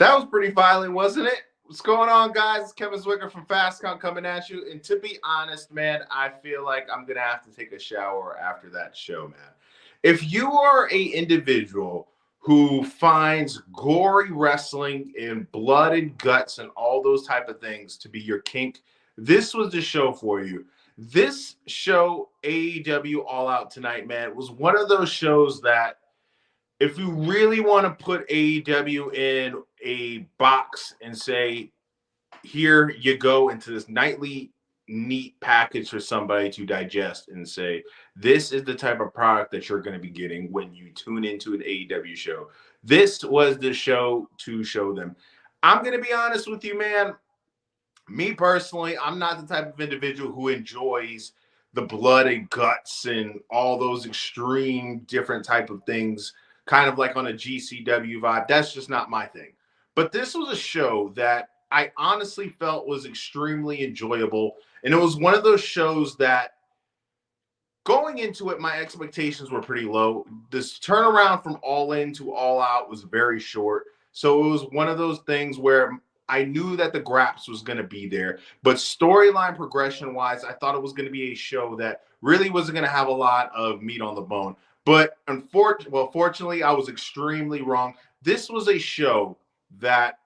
That was pretty violent, wasn't it? What's going on, guys? It's Kevin Zwicker from Fast Count coming at you. And to be honest, man, I feel like I'm going to have to take a shower after that show, man. If you are a individual who finds gory wrestling and blood and guts and all those type of things to be your kink, this was the show for you. This show, AEW All Out tonight, man, was one of those shows that if you really want to put AEW in a box and say, here you go into this nightly neat package for somebody to digest and say, this is the type of product that you're going to be getting when you tune into an AEW show. This was the show to show them. I'm going to be honest with you, man. Me personally, I'm not the type of individual who enjoys the blood and guts and all those extreme different type of things, kind of like on a GCW vibe. That's just not my thing. But this was a show that I honestly felt was extremely enjoyable. And it was one of those shows that going into it, my expectations were pretty low. This turnaround from All In to All Out was very short. So it was one of those things where I knew that the graps was going to be there. But storyline progression-wise, I thought it was going to be a show that really wasn't going to have a lot of meat on the bone. But fortunately, I was extremely wrong. This was a show that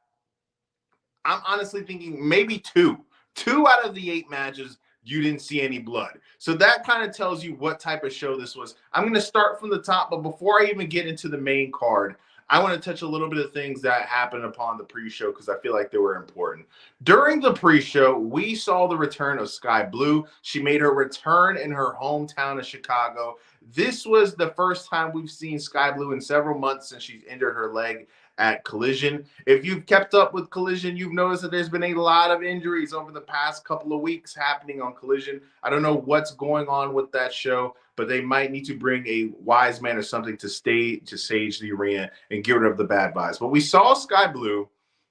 I'm honestly thinking maybe two out of the 8 matches, you didn't see any blood. So that kind of tells you what type of show this was. I'm going to start from the top, but before I even get into the main card, I want to touch a little bit of things that happened upon the pre-show because I feel like they were important. During the pre-show, we saw the return of Sky Blue. She made her return in her hometown of Chicago. This was the first time we've seen Sky Blue in several months since she's injured her leg at Collision. If you've kept up with Collision, you've noticed that there's been a lot of injuries over the past couple of weeks happening on Collision. I don't know what's going on with that show, but they might need to bring a wise man or something to sage the arena and get rid of the bad vibes. But we saw Sky Blue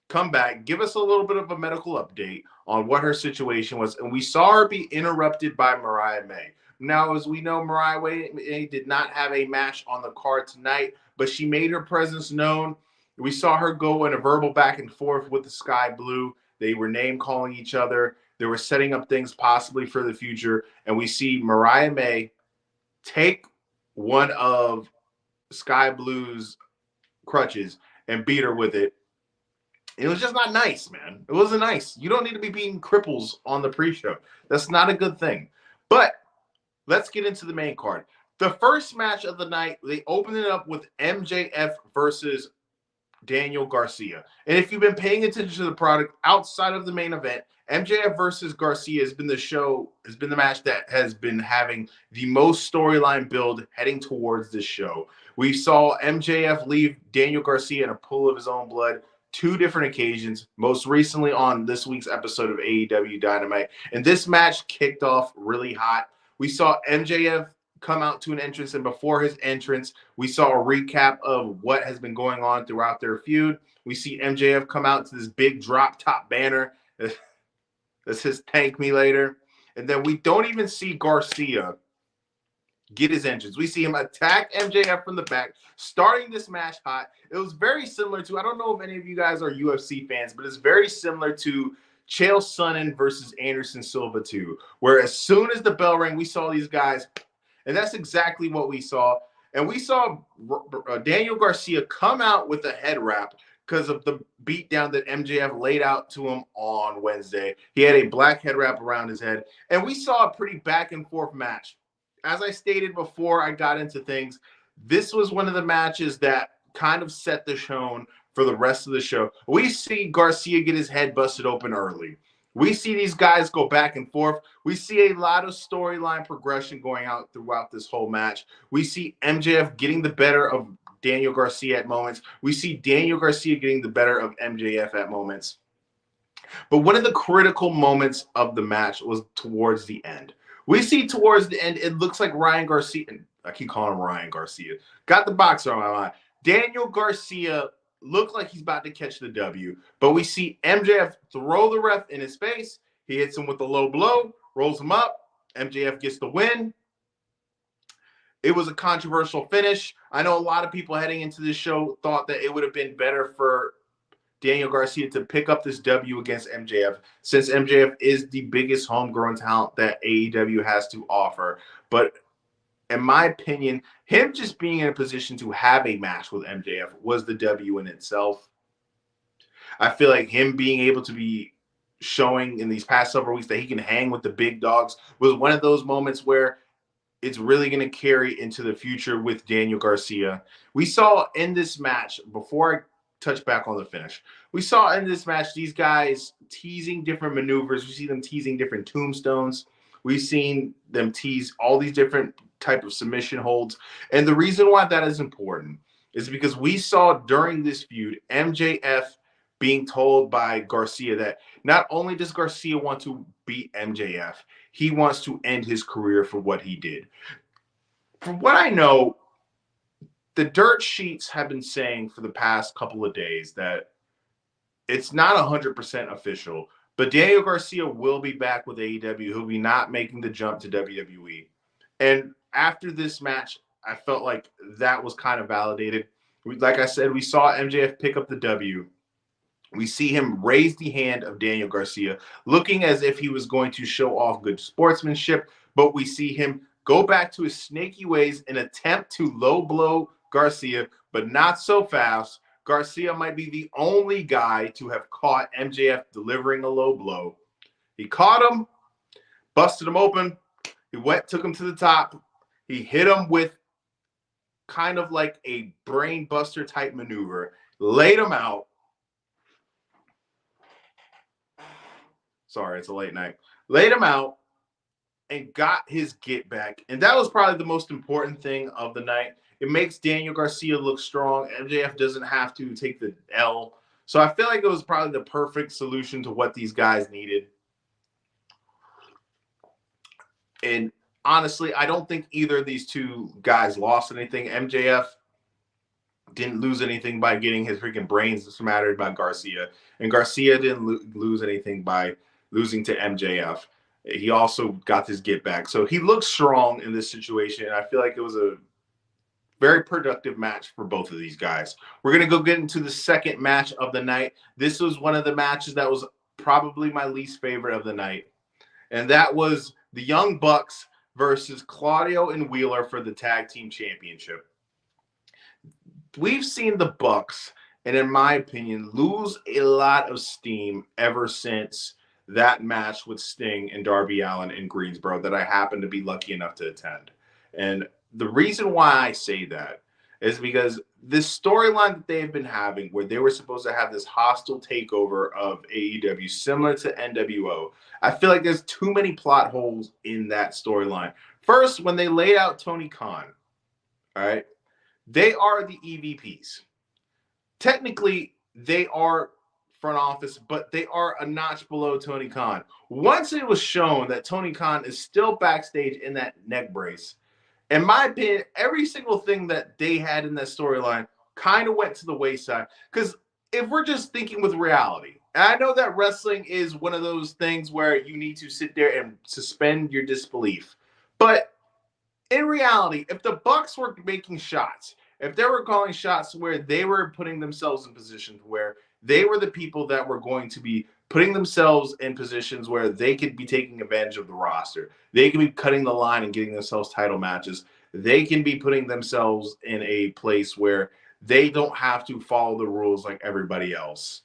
come back, give us a little bit of a medical update on what her situation was, and we saw her be interrupted by Mariah May. Now, as we know, Mariah May did not have a match on the card tonight, but she made her presence known. We saw her go in a verbal back and forth with the Sky Blue. They were name calling each other. They were setting up things possibly for the future. And we see Mariah May take one of Sky Blue's crutches and beat her with it. It was just not nice, man. It wasn't nice. You don't need to be beating cripples on the pre-show. That's not a good thing. But let's get into the main card. The first match of the night, they opened it up with MJF versus Daniel Garcia. And if you've been paying attention to the product outside of the main event, MJF versus Garcia has been the match that has been having the most storyline build heading towards this show. We saw MJF leave Daniel Garcia in a pool of his own blood 2 different occasions, most recently on this week's episode of AEW Dynamite. And this match kicked off really hot. We saw MJF come out to an entrance, and before his entrance, we saw a recap of what has been going on throughout their feud. We see MJF come out to this big drop top banner. That's his thank me later. And then we don't even see Garcia get his entrance. We see him attack MJF from the back, starting this match hot. It was very similar to, I don't know if any of you guys are UFC fans, but it's very similar to Chael Sonnen versus Anderson Silva 2, where as soon as the bell rang, we saw these guys. And that's exactly what we saw. And we saw Daniel Garcia come out with a head wrap because of the beatdown that MJF laid out to him on Wednesday. He had a black head wrap around his head. And we saw a pretty back and forth match. As I stated before I got into things, this was one of the matches that kind of set the tone for the rest of the show. We see Garcia get his head busted open early. We see these guys go back and forth. We see a lot of storyline progression going out throughout this whole match. We see MJF getting the better of Daniel Garcia at moments. We see Daniel Garcia getting the better of MJF at moments. But one of the critical moments of the match was towards the end. We see towards the end, it looks like Ryan Garcia, I keep calling him Ryan Garcia, got the boxer on my mind. Daniel Garcia looked like he's about to catch the W, but we see MJF throw the ref in his face. He hits him with a low blow, rolls him up. MJF gets the win. It was a controversial finish. I know a lot of people heading into this show thought that it would have been better for Daniel Garcia to pick up this W against MJF, since MJF is the biggest homegrown talent that AEW has to offer. But in my opinion, him just being in a position to have a match with MJF was the W in itself. I feel like him being able to be showing in these past several weeks that he can hang with the big dogs was one of those moments where it's really going to carry into the future with Daniel Garcia. We saw in this match, before I touch back on the finish, we saw in this match these guys teasing different maneuvers. We see them teasing different tombstones. We've seen them tease all these different type of submission holds. And the reason why that is important is because we saw during this feud MJF being told by Garcia that not only does Garcia want to beat MJF, he wants to end his career for what he did. From what I know, the dirt sheets have been saying for the past couple of days that it's not 100% official, but Daniel Garcia will be back with AEW. He'll be not making the jump to WWE. And after this match, I felt like that was kind of validated. Like I said, we saw MJF pick up the W. We see him raise the hand of Daniel Garcia, looking as if he was going to show off good sportsmanship, but we see him go back to his snaky ways and attempt to low blow Garcia, but not so fast. Garcia might be the only guy to have caught MJF delivering a low blow. He caught him, busted him open. He took him to the top. He hit him with kind of like a brain buster type maneuver, laid him out. Sorry, it's a late night. Laid him out and got his get back. And that was probably the most important thing of the night. It makes Daniel Garcia look strong. MJF doesn't have to take the L. So I feel like it was probably the perfect solution to what these guys needed. And honestly, I don't think either of these two guys lost anything. MJF didn't lose anything by getting his freaking brains smattered by Garcia. And Garcia didn't lose anything by losing to MJF. He also got his get back. So he looks strong in this situation. And I feel like it was a very productive match for both of these guys. We're going to go get into the second match of the night. This was one of the matches that was probably my least favorite of the night. And that was the Young Bucks versus Claudio and Wheeler for the tag team championship. We've seen the Bucks, and in my opinion, lose a lot of steam ever since that match with Sting and Darby Allin in Greensboro that I happened to be lucky enough to attend. And the reason why I say that is because this storyline that they've been having where they were supposed to have this hostile takeover of AEW similar to NWO, I feel like there's too many plot holes in that storyline. First, when they laid out Tony Khan, all right, they are the EVPs. Technically, they are front office, but they are a notch below Tony Khan. Once it was shown that Tony Khan is still backstage in that neck brace, in my opinion, every single thing that they had in that storyline kind of went to the wayside. Because if we're just thinking with reality, and I know that wrestling is one of those things where you need to sit there and suspend your disbelief. But in reality, if the Bucks were making shots, if they were calling shots where they were putting themselves in positions where they were the people that were going to be putting themselves in positions where they could be taking advantage of the roster, they could be cutting the line and getting themselves title matches, they can be putting themselves in a place where they don't have to follow the rules like everybody else.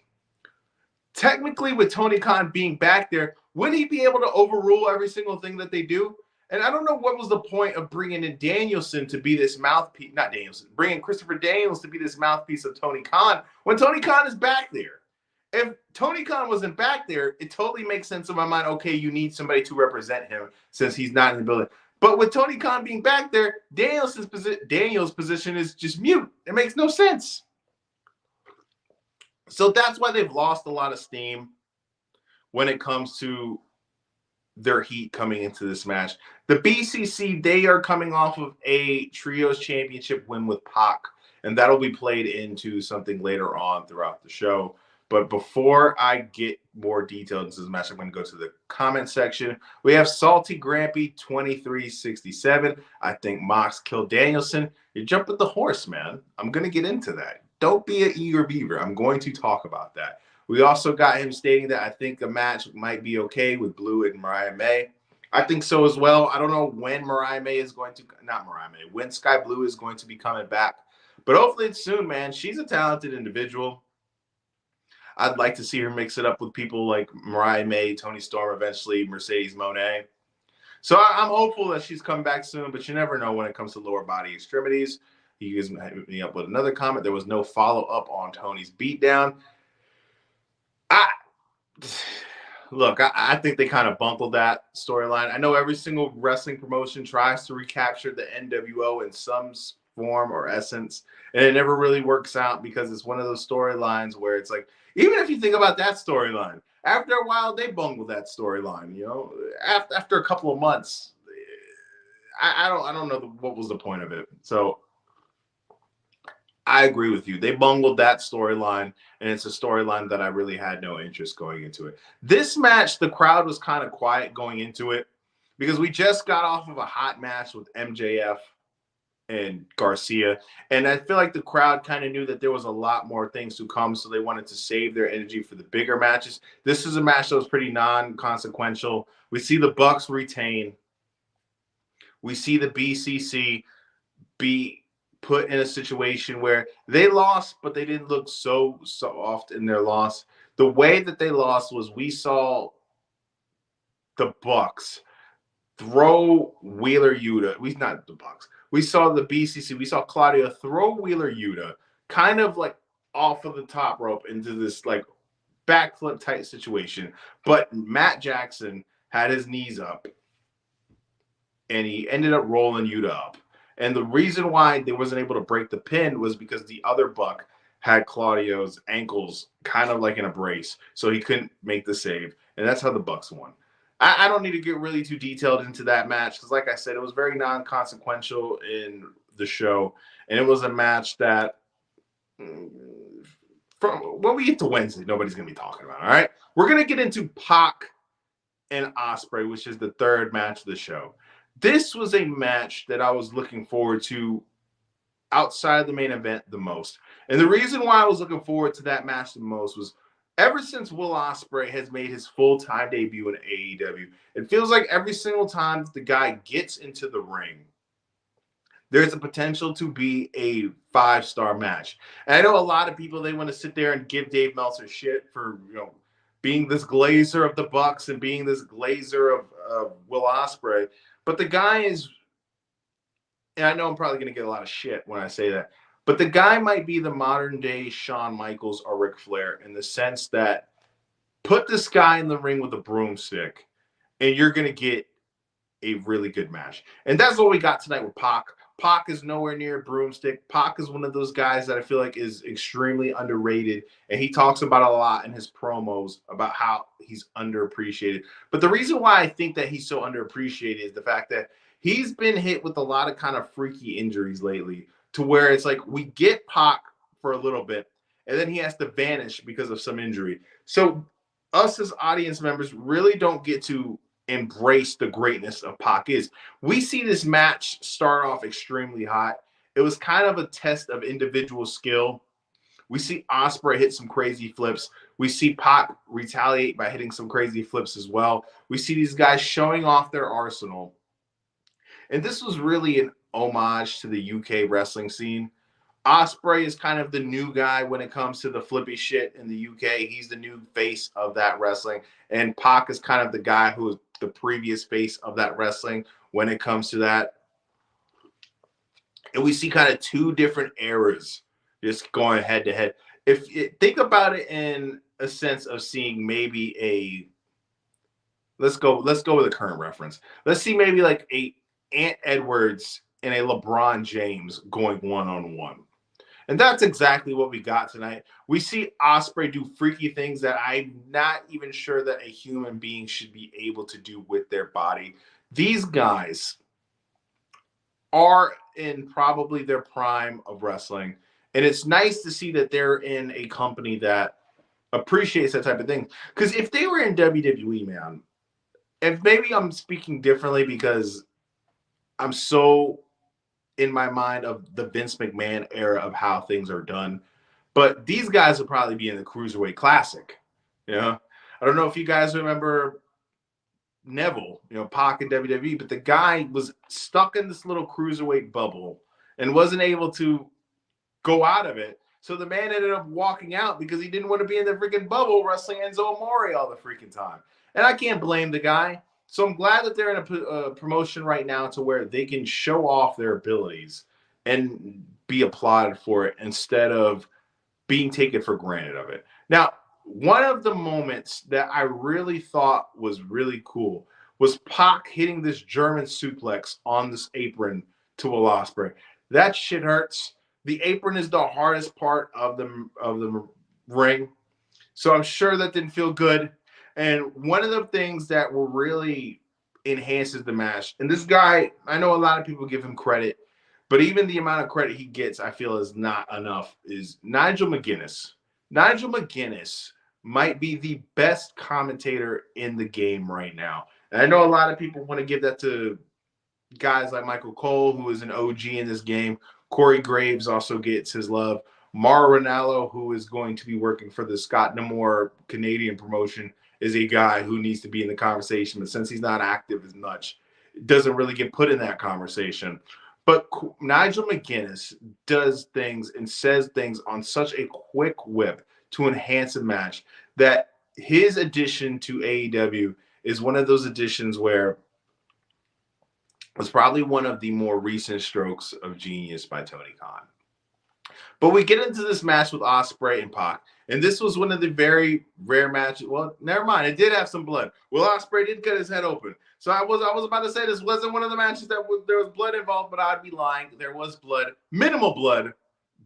Technically, with Tony Khan being back there, would he be able to overrule every single thing that they do? And I don't know what was the point of bringing in Danielson to be this mouthpiece, not Danielson, bringing Christopher Daniels to be this mouthpiece of Tony Khan when Tony Khan is back there. If Tony Khan wasn't back there, it totally makes sense in my mind. Okay, you need somebody to represent him since he's not in the building. But with Tony Khan being back there, Daniel's position is just mute. It makes no sense. So that's why they've lost a lot of steam when it comes to their heat coming into this match. The BCC, they are coming off of a Trios Championship win with Pac, and that'll be played into something later on throughout the show. But before I get more detailed into this match, I'm going to go to the comment section. We have Salty Grampy 2367. I think Mox killed Danielson. You jumped with the horse, man. I'm going to get into that. don't be an eager beaver. I'm going to talk about that. We also got him stating that I think the match might be okay with Blue and Mariah May. I think so as well. I don't know when Mariah May is going to, not Mariah May, when Sky Blue is going to be coming back. But hopefully it's soon, man. She's a talented individual. I'd like to see her mix it up with people like Mariah May, Toni Storm, eventually Mercedes Moné. So I'm hopeful that she's come back soon, but you never know when it comes to lower body extremities. He gives me up with another comment. There was no follow-up on Tony's beatdown. I think they kind of bungled that storyline. I know every single wrestling promotion tries to recapture the NWO in some form or essence, and it never really works out because it's one of those storylines where it's like, even if you think about that storyline, after a while they bungled that storyline. You know, after a couple of months, I don't know what was the point of it. So I agree with you. They bungled that storyline, and it's a storyline that I really had no interest going into it. This match, the crowd was kind of quiet going into it because we just got off of a hot match with MJF and Garcia, and I feel like the crowd kind of knew that there was a lot more things to come, so they wanted to save their energy for the bigger matches. This is a match that was pretty non-consequential. We see the Bucks retain. We see the BCC be put in a situation where they lost, but they didn't look so soft in their loss. The way that they lost was we saw the Bucks throw Wheeler Yuta. Not the Bucks. We saw the BCC. We saw Claudio throw Wheeler Yuta kind of like off of the top rope into this like backflip type situation. But Matt Jackson had his knees up and he ended up rolling Yuta up. And the reason why they wasn't able to break the pin was because the other Buck had Claudio's ankles kind of like in a brace, so he couldn't make the save. And that's how the Bucks won. I don't need to get really too detailed into that match because, like I said, it was very non-consequential in the show. And it was a match that, from when we get to Wednesday, nobody's going to be talking about. All right? We're going to get into Pac and Ospreay, which is the third match of the show. This was a match that I was looking forward to outside the main event the most. And the reason why I was looking forward to that match the most was ever since Will Ospreay has made his full-time debut in AEW, it feels like every single time the guy gets into the ring, there's a potential to be a 5-star match. And I know a lot of people, they want to sit there and give Dave Meltzer shit for, being this glazer of the Bucks and being this glazer of Will Ospreay. But the guy is, and I know I'm probably going to get a lot of shit when I say that, but the guy might be the modern day Shawn Michaels or Ric Flair in the sense that put this guy in the ring with a broomstick and you're going to get a really good match. And that's what we got tonight with Pac. Pac is nowhere near a broomstick. Pac is one of those guys that I feel like is extremely underrated. And he talks about a lot in his promos about how he's underappreciated. But the reason why I think that he's so underappreciated is the fact that he's been hit with a lot of kind of freaky injuries lately to where it's like we get Pac for a little bit and then he has to vanish because of some injury. So us as audience members really don't get to embrace the greatness of Pac is. We see this match start off extremely hot. It was kind of a test of individual skill. We see Ospreay hit some crazy flips. We see Pac retaliate by hitting some crazy flips as well. We see these guys showing off their arsenal. And this was really an homage to the UK wrestling scene. Ospreay is kind of the new guy when it comes to the flippy shit in the UK. He's the new face of that wrestling. And Pac is kind of the guy who is the previous face of that wrestling when it comes to that. And we see kind of two different eras just going head to head. If you think about it in a sense of seeing maybe a, let's go with a current reference. Let's see maybe like a Ant Edwards and a LeBron James going one-on-one. And that's exactly what we got tonight. We see Ospreay do freaky things that I'm not even sure that a human being should be able to do with their body. These guys are in probably their prime of wrestling. And it's nice to see that they're in a company that appreciates that type of thing. Because if they were in WWE, man, and maybe I'm speaking differently because I'm so in my mind of the Vince McMahon era of how things are done. But these guys will probably be in the Cruiserweight Classic. You know, I don't know if you guys remember Neville, Pac in WWE, but the guy was stuck in this little Cruiserweight bubble and wasn't able to go out of it. So the man ended up walking out because he didn't want to be in the freaking bubble wrestling Enzo Amore all the freaking time. And I can't blame the guy. So I'm glad that they're in a promotion right now to where they can show off their abilities and be applauded for it instead of being taken for granted of it. Now, one of the moments that I really thought was really cool was Pac hitting this German suplex on this apron to Will Ospreay. That shit hurts. The apron is the hardest part of the ring. So I'm sure that didn't feel good. And one of the things that will really enhances the match, and this guy, I know a lot of people give him credit, but even the amount of credit he gets, I feel is not enough, is Nigel McGuinness. Nigel McGuinness might be the best commentator in the game right now. And I know a lot of people want to give that to guys like Michael Cole, who is an OG in this game. Corey Graves also gets his love. Mauro Ranallo, who is going to be working for the Scott D'Amore Canadian promotion, is a guy who needs to be in the conversation. But since he's not active as much, it doesn't really get put in that conversation. But Nigel McGuinness does things and says things on such a quick whip to enhance a match that his addition to AEW is one of those additions where was probably one of the more recent strokes of genius by Tony Khan. But we get into this match with Ospreay and Pac, and this was one of the very rare matches. Well, never mind, it did have some blood. Will Ospreay did cut his head open. So I was about to say this wasn't one of the matches that there was blood involved, but I'd be lying. There was blood, minimal blood,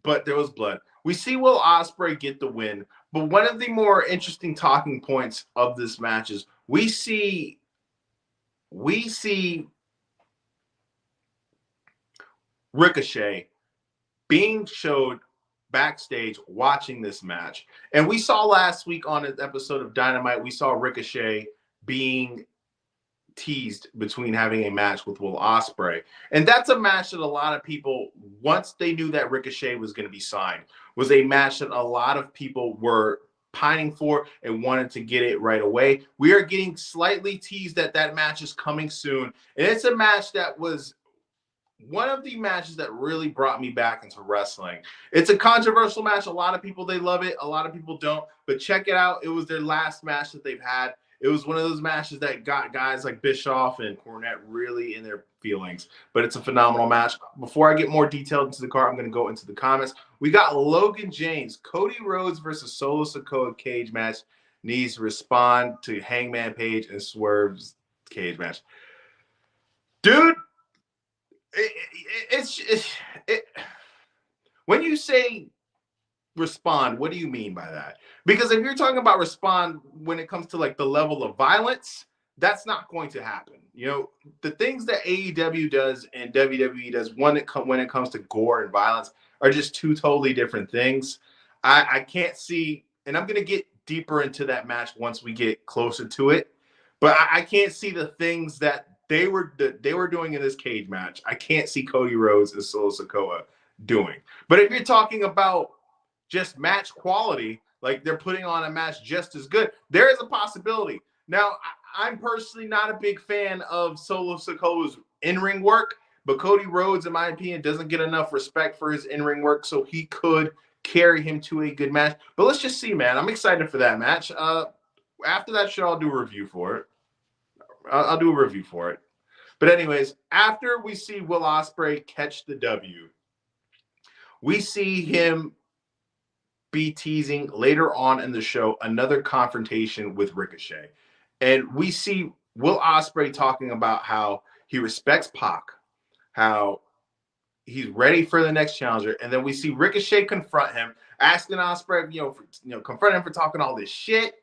but there was blood. We see Will Ospreay get the win, but one of the more interesting talking points of this match is we see Ricochet being showed backstage watching this match. And we saw last week on an episode of Dynamite, we saw Ricochet being teased between having a match with Will Ospreay. And that's a match that a lot of people, once they knew that Ricochet was going to be signed, was a match that a lot of people were pining for and wanted to get it right away. We are getting slightly teased that that match is coming soon. And it's a match that was one of the matches that really brought me back into wrestling. It's a controversial match. A lot of people, they love it. A lot of people don't. But check it out. It was their last match that they've had. It was one of those matches that got guys like Bischoff and Cornette really in their feelings. But it's a phenomenal match. Before I get more detailed into the card, I'm going to go into the comments. We got Logan James, Cody Rhodes versus Solo Sikoa cage match. Needs to respond to Hangman Page and Swerve's cage match. Dude, when you say respond, what do you mean by that? Because if you're talking about respond when it comes to like the level of violence, that's not going to happen. You know, the things that AEW does and WWE does when it comes to gore and violence are just two totally different things. I can't see, and I'm going to get deeper into that match once we get closer to it, but I can't see the things that they were doing in this cage match. I can't see Cody Rhodes and Solo Sikoa doing. But if you're talking about just match quality, like they're putting on a match just as good, there is a possibility. Now, I'm personally not a big fan of Solo Sikoa's in-ring work, but Cody Rhodes, in my opinion, doesn't get enough respect for his in-ring work, so he could carry him to a good match. But let's just see, man. I'm excited for that match. After that show, I'll do a review for it. I'll do a review for it. But anyways, after we see Will Ospreay catch the W, we see him be teasing later on in the show another confrontation with Ricochet. And we see Will Ospreay talking about how he respects Pac, how he's ready for the next challenger. And then we see Ricochet confront him, asking Ospreay, confront him for talking all this shit,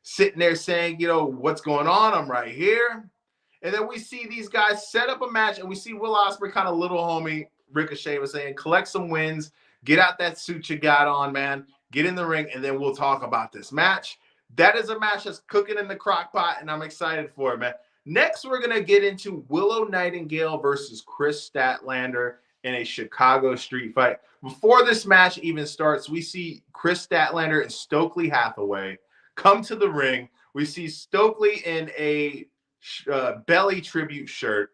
sitting there saying, what's going on? I'm right here. And then we see these guys set up a match, and we see Will Ospreay, kind of little homie Ricochet, was saying, collect some wins, get out that suit you got on, man, get in the ring, and then we'll talk about this match. That is a match that's cooking in the crock pot, and I'm excited for it, man. Next, we're going to get into Willow Nightingale versus Chris Statlander in a Chicago street fight. Before this match even starts, we see Chris Statlander and Stokely Hathaway come to the ring. We see Stokely in a belly tribute shirt.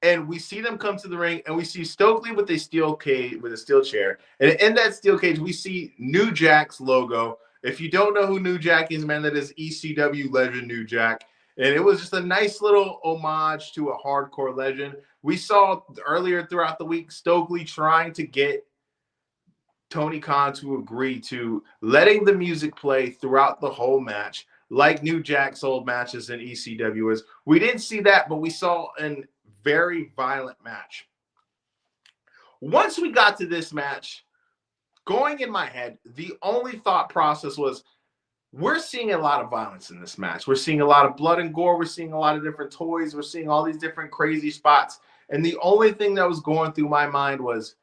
And we see them come to the ring, and we see Stokely with a steel cage, with a steel chair. And in that steel cage, we see New Jack's logo. If you don't know who New Jack is, man, that is ECW legend New Jack. And it was just a nice little homage to a hardcore legend. We saw earlier throughout the week Stokely trying to get Tony Khan to agree to letting the music play throughout the whole match, like New Jack's old matches in ECW is. We didn't see that, but we saw an very violent match. Once we got to this match, going in my head, the only thought process was, we're seeing a lot of violence in this match. We're seeing a lot of blood and gore. We're seeing a lot of different toys. We're seeing all these different crazy spots. And the only thing that was going through my mind was,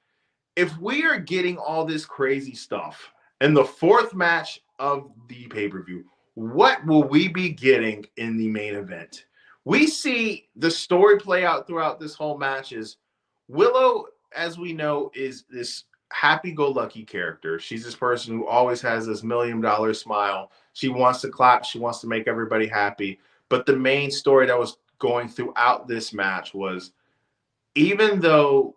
if we are getting all this crazy stuff in the fourth match of the pay-per-view, what will we be getting in the main event? We see the story play out throughout this whole match. Is Willow, as we know, is this happy-go-lucky character. She's this person who always has this $1 million smile. She wants to clap. She wants to make everybody happy. But the main story that was going throughout this match was, even though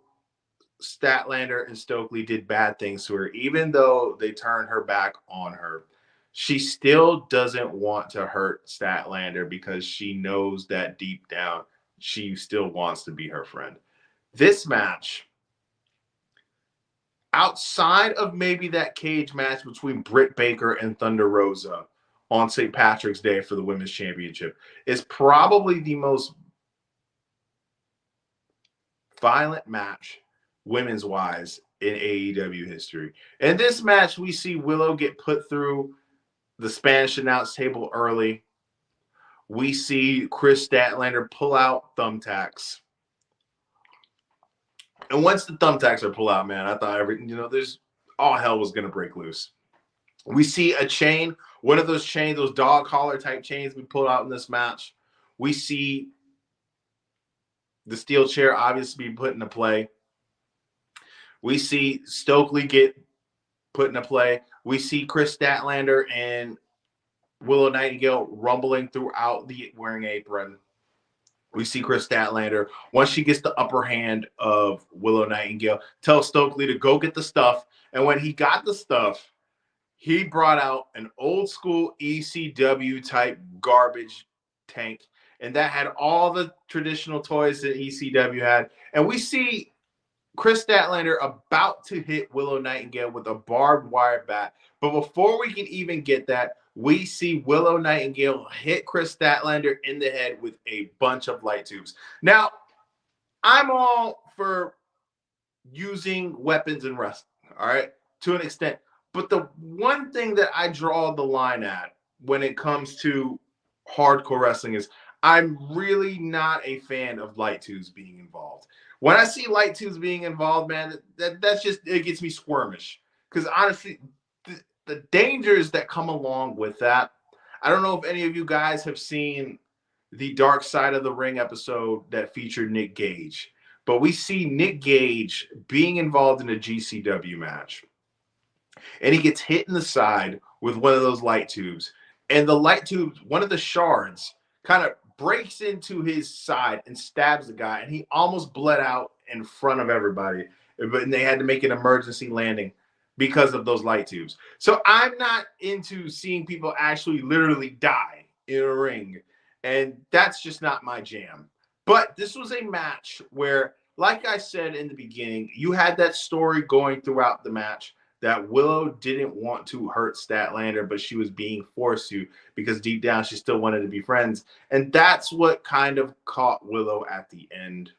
Statlander and Stokely did bad things to her, even though they turned her back on her, she still doesn't want to hurt Statlander because she knows that deep down she still wants to be her friend. This match, outside of maybe that cage match between Britt Baker and Thunder Rosa on St. Patrick's Day for the Women's Championship, is probably the most violent match, women's wise, in AEW history. In this match, we see Willow get put through the Spanish announce table early. We see Chris Statlander pull out thumbtacks. And once the thumbtacks are pulled out, man, I thought there's all hell was going to break loose. We see a chain, one of those chains, those dog collar type chains we pulled out in this match. We see the steel chair obviously be put into play. We see Stokely get put into play. We see Chris Statlander and Willow Nightingale rumbling throughout the wearing apron. We see Chris Statlander, once she gets the upper hand of Willow Nightingale, tell Stokely to go get the stuff. And when he got the stuff, he brought out an old school ECW type garbage tank. And that had all the traditional toys that ECW had. And we see Chris Statlander about to hit Willow Nightingale with a barbed wire bat. But before we can even get that, we see Willow Nightingale hit Chris Statlander in the head with a bunch of light tubes. Now, I'm all for using weapons in wrestling, all right, to an extent. But the one thing that I draw the line at when it comes to hardcore wrestling is, I'm really not a fan of light tubes being involved. When I see light tubes being involved, man, that's just, it gets me squirmish. Because honestly, the dangers that come along with that, I don't know if any of you guys have seen the Dark Side of the Ring episode that featured Nick Gage. But we see Nick Gage being involved in a GCW match. And he gets hit in the side with one of those light tubes. And the light tubes, one of the shards, kind of breaks into his side and stabs the guy. And he almost bled out in front of everybody. But they had to make an emergency landing because of those light tubes. So I'm not into seeing people actually literally die in a ring. And that's just not my jam. But this was a match where, like I said in the beginning, you had that story going throughout the match that Willow didn't want to hurt Statlander, but she was being forced to because deep down she still wanted to be friends. And that's what kind of caught Willow at the end.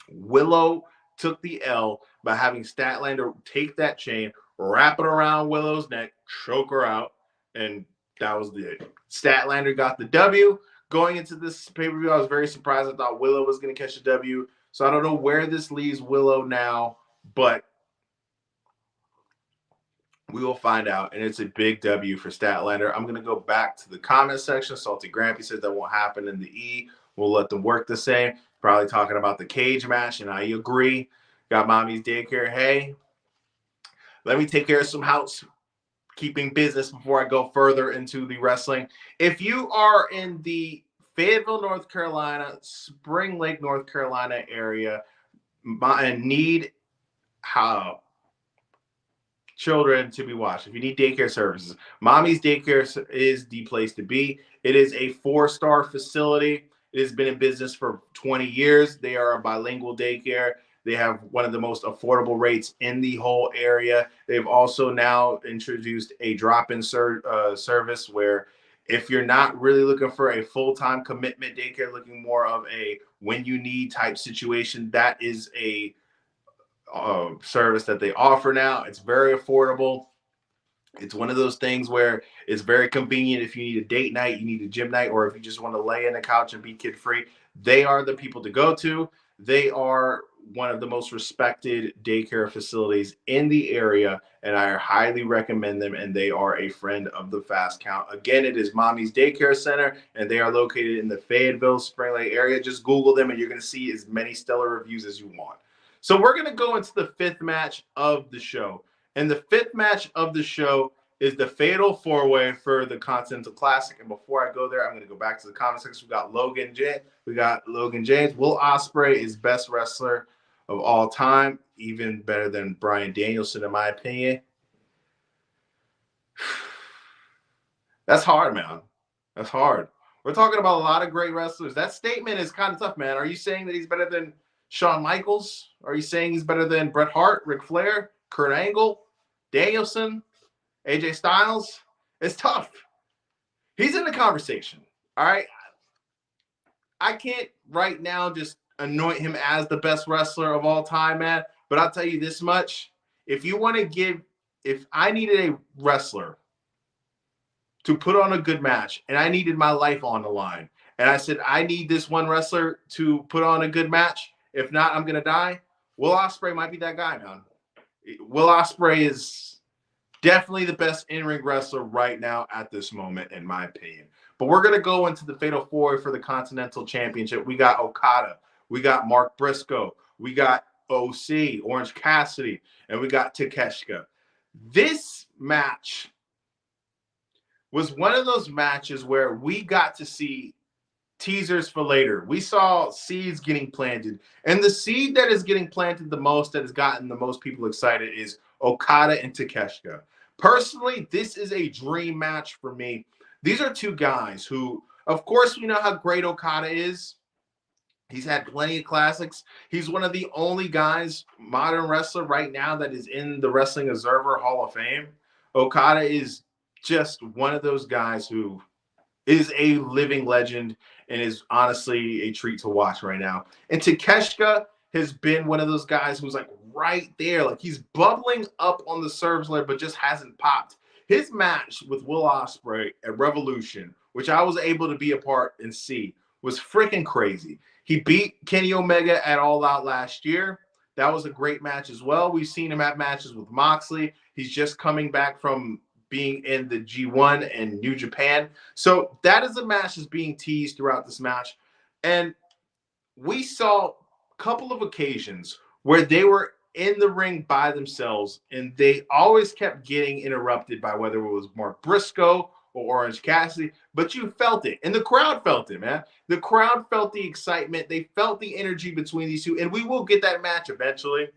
Willow took the L by having Statlander take that chain, wrap it around Willow's neck, choke her out, and that was it. Statlander got the W. Going into this pay-per-view, I was very surprised. I thought Willow was going to catch a W. So I don't know where this leaves Willow now, but we will find out, and it's a big W for Statlander. I'm going to go back to the comment section. Salty Grampy says that won't happen in the E. We'll let them work the same. probably talking about the cage match, and I agree. Got mommy's daycare. Hey, let me take care of some housekeeping business before I go further into the wrestling. If you are in the Fayetteville, North Carolina, Spring Lake, North Carolina area, and need how children to be watched, if you need daycare services, mommy's daycare is the place to be. It is a 4-star facility. It has been in business for 20 years. They are a bilingual daycare. They have one of the most affordable rates in the whole area. They've also now introduced a drop-in service where if you're not really looking for a full-time commitment daycare, looking more of a when you need type situation, that is a service that they offer now. It's very affordable. It's one of those things where it's very convenient if you need a date night, you need a gym night, or if you just want to lay in the couch and be kid free. They are the people to go to. They are one of the most respected daycare facilities in the area, and I highly recommend them. And they are a friend of the Fast Count. Again, it is Mommy's Daycare Center, and they are located in the Fayetteville, Spring Lake area. Just Google them, and you're going to see as many stellar reviews as you want. So we're going to go into the 5th match of the show. And the 5th match of the show is the Fatal 4-Way for the Continental Classic. And before I go there, I'm going to go back to the comment section. We got Logan James. Will Ospreay is best wrestler of all time, even better than Bryan Danielson, in my opinion. That's hard, man. That's hard. We're talking about a lot of great wrestlers. That statement is kind of tough, man. Are you saying that he's better than Shawn Michaels? Are you saying he's better than Bret Hart, Ric Flair, Kurt Angle, Danielson, AJ Styles? It's tough. He's in the conversation. All right. I can't right now just anoint him as the best wrestler of all time, man. But I'll tell you this much. If I needed a wrestler to put on a good match and I needed my life on the line, and I said, I need this one wrestler to put on a good match. If not, I'm going to die. Will Ospreay might be that guy, man. Will Ospreay is definitely the best in-ring wrestler right now at this moment, in my opinion. But we're going to go into the Fatal 4-Way for the Continental Championship. We got Okada. We got Mark Briscoe. We got OC, Orange Cassidy. And we got Takeshita. This match was one of those matches where we got to see teasers for later. We saw seeds getting planted. And the seed that is getting planted the most, that has gotten the most people excited, is Okada and Takeshita. Personally, this is a dream match for me. These are two guys who, of course, we know how great Okada is. He's had plenty of classics. He's one of the only guys, modern wrestler right now, that is in the Wrestling Observer Hall of Fame. Okada is just one of those guys who is a living legend and is honestly a treat to watch right now. And Takeshita has been one of those guys who's like right there. Like he's bubbling up on the surface layer, but just hasn't popped. His match with Will Ospreay at Revolution, which I was able to be a part and see, was freaking crazy. He beat Kenny Omega at All Out last year. That was a great match as well. We've seen him have matches with Moxley. He's just coming back from being in the G1 and New Japan. So that is a match that's being teased throughout this match. And we saw a couple of occasions where they were in the ring by themselves, and they always kept getting interrupted by whether it was Mark Briscoe or Orange Cassidy, but you felt it, and the crowd felt it, man. The crowd felt the excitement. They felt the energy between these two, and we will get that match eventually.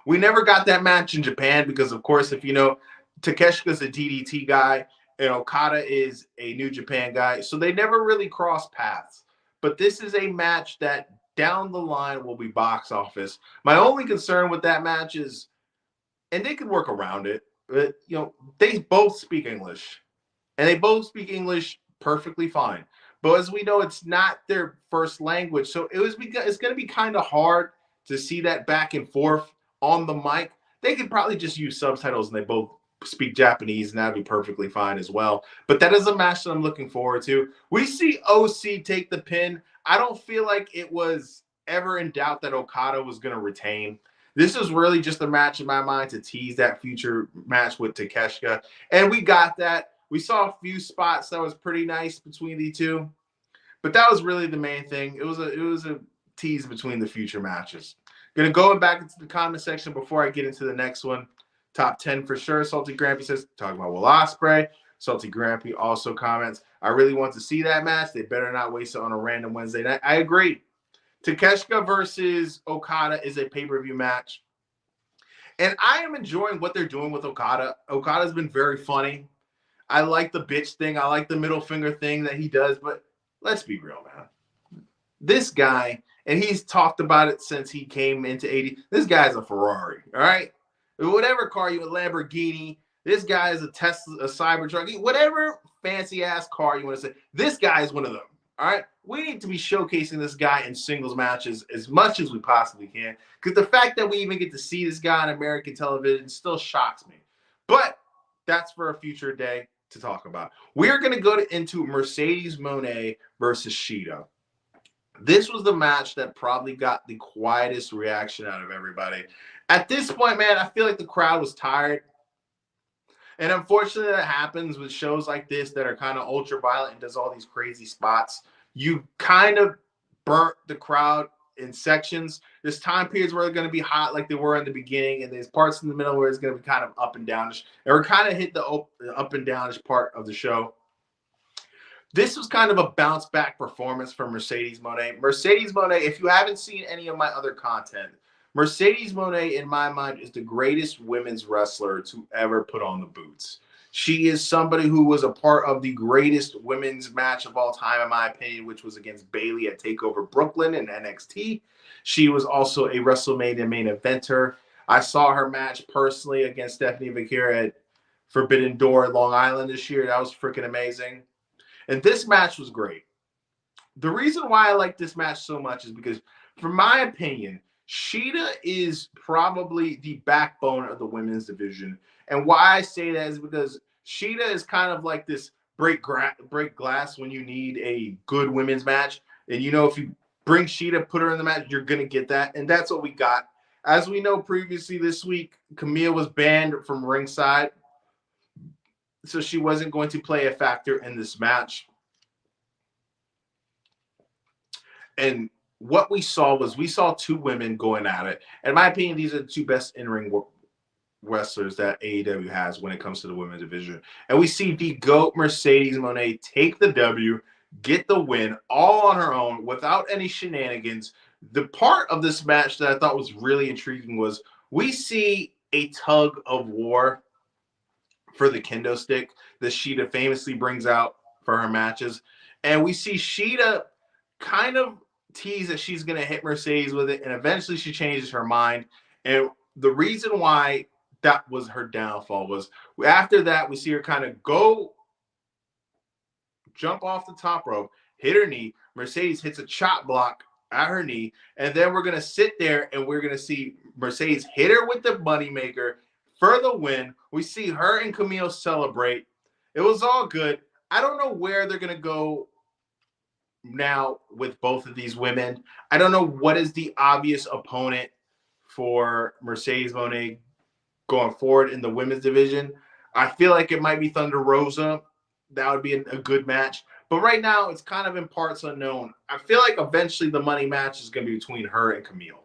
We never got that match in Japan because, of course, if you know, Takeshita's a DDT guy and Okada is a New Japan guy. So they never really crossed paths. But this is a match that down the line will be box office. My only concern with that match is, and they could work around it, but, you know, they both speak English. And they both speak English perfectly fine. But as we know, it's not their first language. So it's going to be kind of hard to see that back and forth on the mic. They could probably just use subtitles and they both speak Japanese, and that'd be perfectly fine as well. But that is a match that I'm looking forward to. We see OC take the pin. I don't feel like it was ever in doubt that Okada was going to retain. This is really just a match in my mind to tease that future match with Takeshita. And we got that. We saw a few spots that was pretty nice between the two. But that was really the main thing. It was a tease between the future matches. Gonna go back into the comment section before I get into the next one. Top 10 for sure. Salty Grampy says, talking about Will Ospreay. Salty Grampy also comments, I really want to see that match. They better not waste it on a random Wednesday night. I agree. Takeshita versus Okada is a pay-per-view match. And I am enjoying what they're doing with Okada. Okada's been very funny. I like the bitch thing. I like the middle finger thing that he does. But let's be real, man. This guy, and he's talked about it since he came into AD. This guy's a Ferrari, all right? Whatever car you, a Lamborghini, this guy is a Tesla, a Cybertruck, whatever fancy-ass car you want to say, this guy is one of them, all right? We need to be showcasing this guy in singles matches as much as we possibly can, because the fact that we even get to see this guy on American television still shocks me. But that's for a future day to talk about. We're going to go into Mercedes Moné versus Shida. This was the match that probably got the quietest reaction out of everybody. At this point, man, I feel like the crowd was tired. And unfortunately, that happens with shows like this that are kind of ultra violent and does all these crazy spots. You kind of burnt the crowd in sections. There's time periods where they're going to be hot like they were in the beginning, and there's parts in the middle where it's going to be kind of up and downish. And we're kind of hit the up and downish part of the show. This was kind of a bounce back performance for Mercedes Moné. Mercedes Moné, if you haven't seen any of my other content, Mercedes Moné, in my mind, is the greatest women's wrestler to ever put on the boots. She is somebody who was a part of the greatest women's match of all time, in my opinion, which was against Bayley at TakeOver Brooklyn in NXT. She was also a WrestleMania main eventer. I saw her match personally against Stephanie Vaquera at Forbidden Door in Long Island this year. That was freaking amazing. And this match was great. The reason why I like this match so much is because, from my opinion, Shida is probably the backbone of the women's division. And why I say that is because Shida is kind of like this break glass when you need a good women's match. And you know, if you bring Shida, put her in the match, you're going to get that. And that's what we got. As we know previously this week, Camille was banned from ringside. So she wasn't going to play a factor in this match. And what we saw two women going at it. In my opinion, these are the two best in-ring wrestlers that AEW has when it comes to the women's division. And we see the GOAT Mercedes Moné take the W, get the win all on her own without any shenanigans. The part of this match that I thought was really intriguing was we see a tug of war for the kendo stick that Shida famously brings out for her matches. And we see Shida kind of tease that she's going to hit Mercedes with it, and eventually she changes her mind. And the reason why that was her downfall was after that, we see her kind of go jump off the top rope, hit her knee. Mercedes hits a chop block at her knee, and then we're going to sit there and we're going to see Mercedes hit her with the moneymaker for the win. We see her and Camille celebrate. It was all good. I don't know where they're going to go now with both of these women. I don't know what is the obvious opponent for Mercedes Moné going forward in the women's division. I feel like it might be Thunder Rosa. That would be a good match. But right now, it's kind of in parts unknown. I feel like eventually the money match is going to be between her and Camille.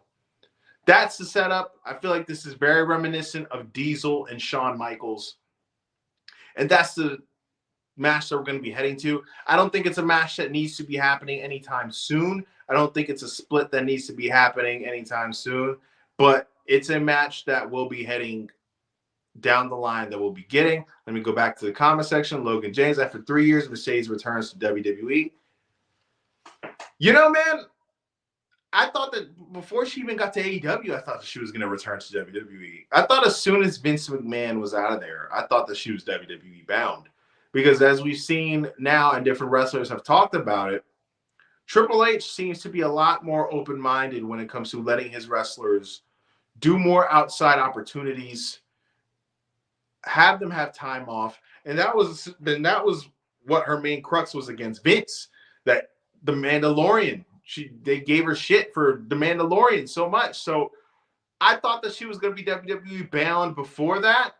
That's the setup. I feel like this is very reminiscent of Diesel and Shawn Michaels. And that's the match that we're going to be heading to. I don't think it's a match that needs to be happening anytime soon. I don't think it's a split that needs to be happening anytime soon. But it's a match that will be heading down the line that we'll be getting. Let me go back to the comment section. Logan James, after 3 years, Mercedes returns to WWE. You know, man, I thought that before she even got to AEW, I thought that she was going to return to WWE. I thought as soon as Vince McMahon was out of there, I thought that she was WWE bound. Because as we've seen now and different wrestlers have talked about it, Triple H seems to be a lot more open-minded when it comes to letting his wrestlers do more outside opportunities, have them have time off. And that was what her main crux was against Vince, that the Mandalorian, they gave her shit for the Mandalorian so much. So I thought that she was going to be WWE bound before that.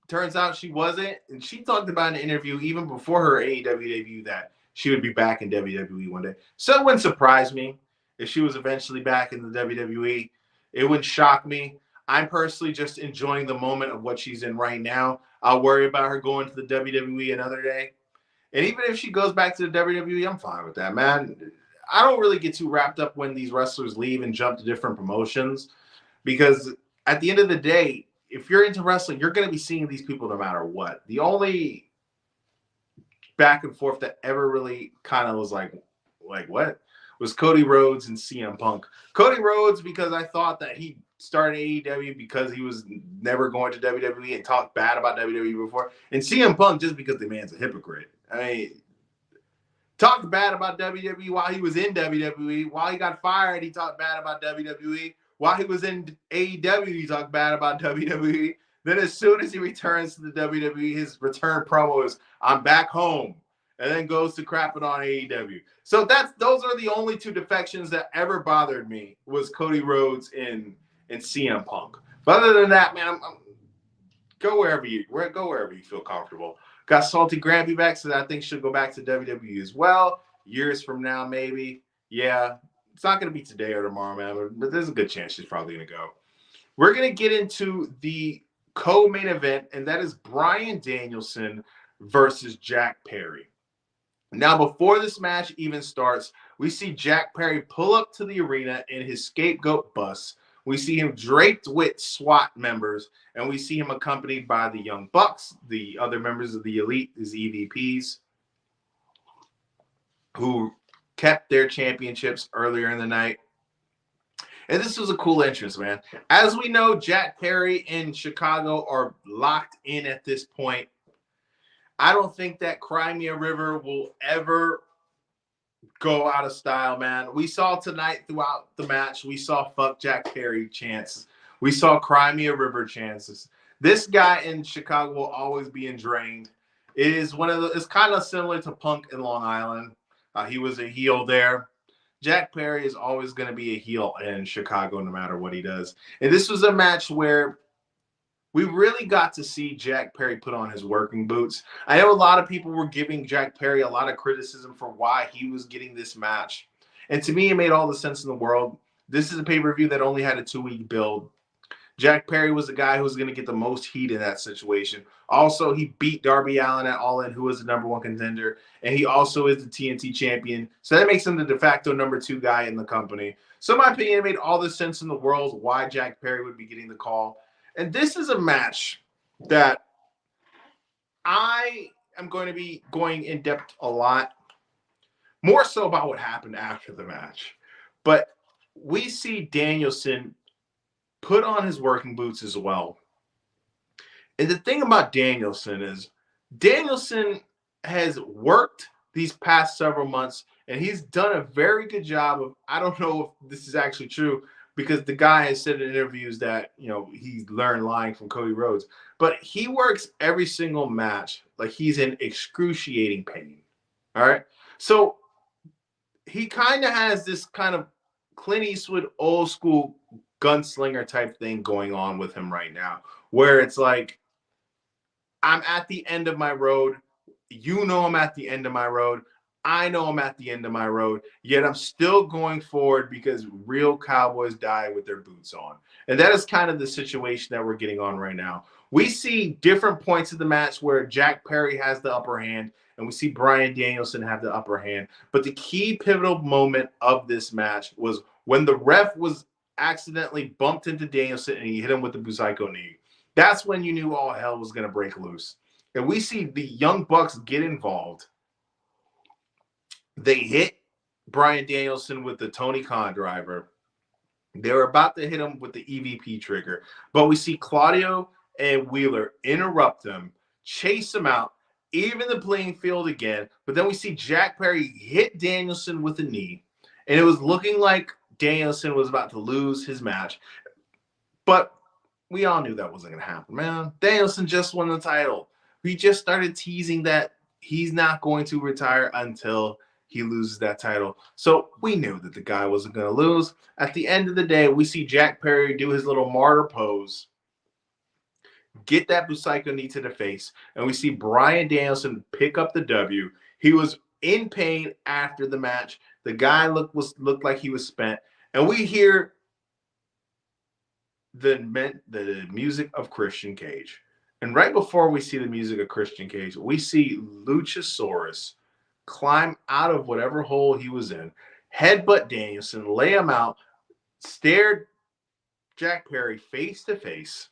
Turns out she wasn't. And she talked about in an interview even before her AEW debut that she would be back in WWE one day. So it wouldn't surprise me. if she was eventually back in the WWE. It wouldn't shock me. I'm personally just enjoying the moment of what she's in right now. I'll worry about her going to the WWE another day. And even if she goes back to the WWE, I'm fine with that, man. I don't really get too wrapped up when these wrestlers leave and jump to different promotions because at the end of the day, if you're into wrestling, you're going to be seeing these people no matter what. The only back and forth that ever really kind of was like what was Cody Rhodes and CM Punk. Cody Rhodes because I thought that he started AEW because he was never going to WWE and talked bad about WWE before, and CM Punk just because the man's a hypocrite. I mean, talked bad about WWE while he was in WWE. While he got fired, he talked bad about WWE. While he was in AEW, he talked bad about WWE. Then as soon as he returns to the WWE, his return promo is, I'm back home. And then goes to crapping on AEW. So those are the only two defections that ever bothered me was Cody Rhodes and CM Punk. But other than that, man, go wherever you feel comfortable. Got Salty Granby back, so I think she'll go back to WWE as well. Years from now, maybe. Yeah, it's not going to be today or tomorrow, man, but there's a good chance she's probably going to go. We're going to get into the co-main event, and that is Bryan Danielson versus Jack Perry. Now, before this match even starts, we see Jack Perry pull up to the arena in his scapegoat bus. We see him draped with SWAT members, and we see him accompanied by the Young Bucks, the other members of the Elite, his EVPs, who kept their championships earlier in the night. And this was a cool entrance, man. As we know, Jack Perry and Chicago are locked in at this point. I don't think that Crimea River will ever go out of style, man. We saw tonight throughout the match, we saw fuck Jack Perry chances. We saw Crimea River chances. This guy in Chicago will always be drained. It is it's kind of similar to Punk in Long Island. He was a heel there. Jack Perry is always going to be a heel in Chicago no matter what he does. And this was a match where we really got to see Jack Perry put on his working boots. I know a lot of people were giving Jack Perry a lot of criticism for why he was getting this match. And to me, it made all the sense in the world. This is a pay-per-view that only had a 2-week build. Jack Perry was the guy who was going to get the most heat in that situation. Also, he beat Darby Allin at All In, who was the #1 contender. And he also is the TNT champion. So that makes him the de facto #2 guy in the company. So in my opinion, it made all the sense in the world why Jack Perry would be getting the call. And this is a match that I am going to be going in depth a lot, more so about what happened after the match. But we see Danielson put on his working boots as well. And the thing about Danielson is Danielson has worked these past several months, and he's done a very good job of, I don't know if this is actually true, because the guy has said in interviews that, he learned lying from Cody Rhodes. But he works every single match like he's in excruciating pain. All right? So he kind of has this kind of Clint Eastwood old school gunslinger type thing going on with him right now, where it's like, I'm at the end of my road. You know I'm at the end of my road. I know I'm at the end of my road, yet I'm still going forward because real cowboys die with their boots on. And that is kind of the situation that we're getting on right now. We see different points of the match where Jack Perry has the upper hand, and we see Bryan Danielson have the upper hand. But the key pivotal moment of this match was when the ref was accidentally bumped into Danielson and he hit him with the Busaiku knee. That's when you knew all hell was going to break loose. And we see the Young Bucks get involved. They hit Bryan Danielson with the Tony Khan driver. They were about to hit him with the EVP trigger. But we see Claudio and Wheeler interrupt him, chase him out, even the playing field again. But then we see Jack Perry hit Danielson with a knee. And it was looking like Danielson was about to lose his match. But we all knew that wasn't going to happen, man. Danielson just won the title. We just started teasing that he's not going to retire until he loses that title. So we knew that the guy wasn't going to lose. At the end of the day, we see Jack Perry do his little martyr pose, get that Busaiku knee to the face, and we see Bryan Danielson pick up the W. He was in pain after the match. The guy looked like he was spent. And we hear the music of Christian Cage. And right before we see the music of Christian Cage, we see Luchasaurus climb out of whatever hole he was in, headbutt Danielson, lay him out, stared Jack Perry face to face,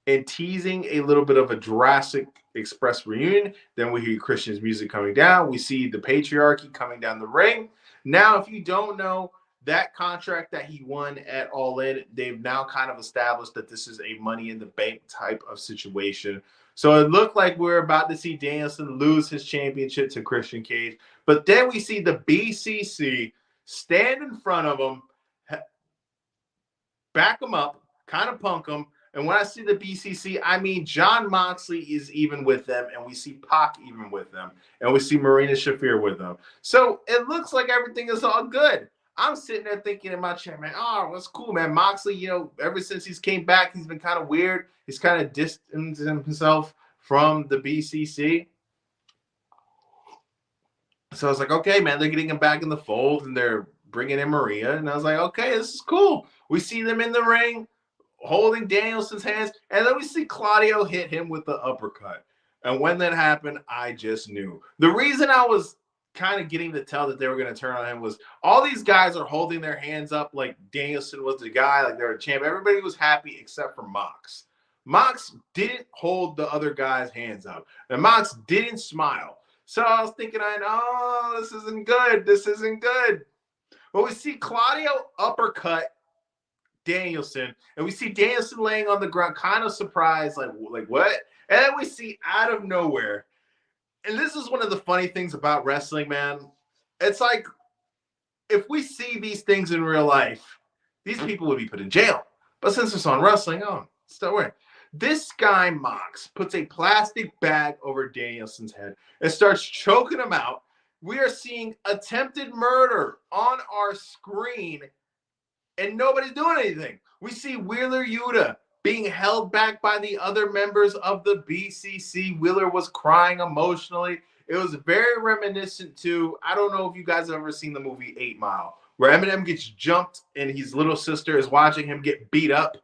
and teasing a little bit of a Jurassic Express reunion. Then we hear Christian's music coming down. We see the patriarchy coming down the ring. Now, if you don't know, that contract that he won at All In, they've now kind of established that this is a money in the bank type of situation. So it looked like we're about to see Danielson lose his championship to Christian Cage. But then we see the BCC stand in front of him, back him up, kind of punk him. And when I see the BCC, I mean Jon Moxley is even with them, and we see Pac even with them, and we see Marina Shafir with them. So it looks like everything is all good. I'm sitting there thinking in my chair, man, oh, that's cool, man. Moxley, you know, ever since he's came back, he's been kind of weird. He's kind of distanced himself from the BCC. So I was like, okay, man, they're getting him back in the fold, and they're bringing in Maria. And I was like, okay, this is cool. We see them in the ring holding Danielson's hands, and then we see Claudio hit him with the uppercut. And when that happened, I just knew. The reason I was kind of getting to tell that they were going to turn on him was all these guys are holding their hands up like Danielson was the guy, like they're a champ. Everybody was happy except for Mox. Mox didn't hold the other guy's hands up, and Mox didn't smile. So I was thinking, oh, this isn't good. This isn't good. But we see Claudio uppercut Danielson, and we see Danielson laying on the ground, kind of surprised, like what? And then we see out of nowhere, and this is one of the funny things about wrestling, man. It's like if we see these things in real life, these people would be put in jail. But since it's on wrestling, it's not weird. This guy, Mox, puts a plastic bag over Danielson's head and starts choking him out. We are seeing attempted murder on our screen, and nobody's doing anything. We see Wheeler Yuta being held back by the other members of the BCC. Wheeler was crying emotionally. It was very reminiscent to, I don't know if you guys have ever seen the movie 8 Mile, where Eminem gets jumped and his little sister is watching him get beat up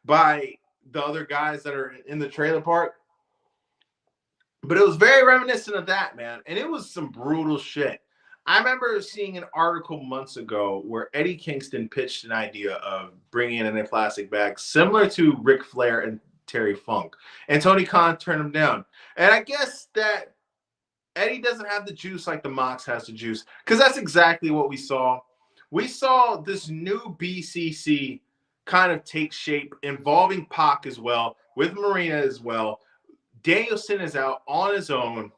by the other guys that are in the trailer park. But it was very reminiscent of that, man. And it was some brutal shit. I remember seeing an article months ago where Eddie Kingston pitched an idea of bringing in a plastic bag similar to Ric Flair and Terry Funk. And Tony Khan turned him down. And I guess that Eddie doesn't have the juice like the Mox has the juice, because that's exactly what we saw. We saw this new BCC kind of take shape, involving Pac as well, with Marina as well. Danielson is out on his own.